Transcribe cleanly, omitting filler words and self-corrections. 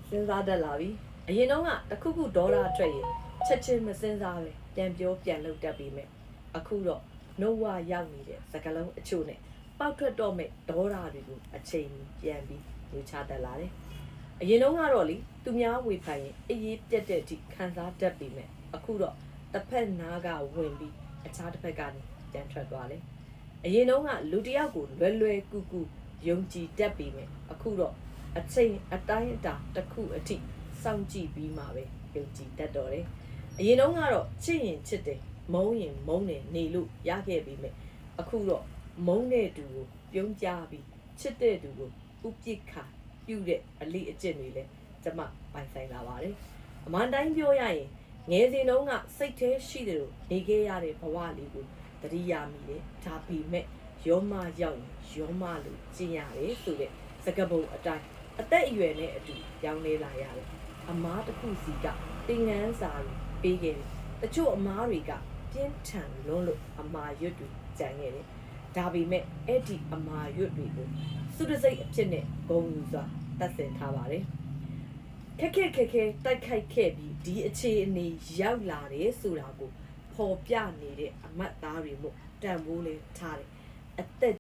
စဉ်းစားတတ်လာပြီအရင်တော့ကတခုခုဒေါ်လာထွက်ရင်ချက်ချင်းမစဉ်းစားပဲပြန်ပြောပြန်လုပ်တတ်ပြီးမဲ့အခုတော့နှုတ်ဝရောက်နေတဲ့စကလုံးအချို့နဲ့ပေါက်ထွက်တော့မဲ့ဒေါ်လာတွေကိုအချိန်ပြန်ပြီးယူချတတ်လာတယ်အရင်တော့ကတော့လေသူများဝေဖန်ရင်အေးအေးပြက်တဲ့အထိခံစားတတ်ပြီးမဲ့အခုတော့တစ်ဖက်နားကဝင်ပြီးအခြားတစ်ဖက်ကနေပြန်ထွက်သွားတယ်အရင်တော့ကလူတစ်ယောက်ကိုလွယ်ကူကူယုံကြည်တတ်ပြီးမဲ့အခုတော့အချိန်အတိုင်းအတာတစ်ခုအထိစောင့်ကြည့်ပြီးမှပဲယုံကြည်တတ်တော့တယ်အရင်တော့ကတော့ချစ်ရင်ချစ်တယ်မုန်းရင်မုန်းတယ်နေလို့ရခဲ့ပြီးမဲ့အခုတော့မုန်းတဲ့သူကိုပြုံးကြပြီးချစ်တဲ့သူကိုဥပိ္ပခာပြုတဲ့အလိအကျင့်တွေလည်းကျမပိုင်ဆိုင်လာပါတယ်အမှန်တိုင်းပြောရရင်ငယ်စဉ်တုန်းကစိတ်ထဲရှိတယ်လို့နေခဲ့ရတဲ့ဘဝလေးကိုတတိယမိတယ်ဒါပေမဲ့ရောမရောက်ရင်ရောမလို့ကျင့်ရတယ်ဆိုတဲ့စကားပုံအတိုင်းအသက်အရွယ်နဲ့အတူပြောင်းလဲလာရတယ်အမားတစ်ခုစီကသင်ငန်းစာတွေပေးခဲ့တယ်တချို့အမားတွေကပြင်းထန်လွန်းလို့အမာရွတ်တွေကြံခဲ့တယ်ဒါပေမဲ့အဲ့ဒီအမာရွတ်တွေကိုစုတစိတ်အဖြစ်နဲ့ဂုဏ်ယူစွာတတ်ဆင်ထားပါတယ်ခက်တိုက်ခိုက်ခဲ့ပြီးဒီအခြေအနေရောက်လာတယ်ဆိုတာကိုပေါ်ပြနေတဲ့အမတ်သားတွေမို့တန်ဖိုးလဲထားတယ်အသက်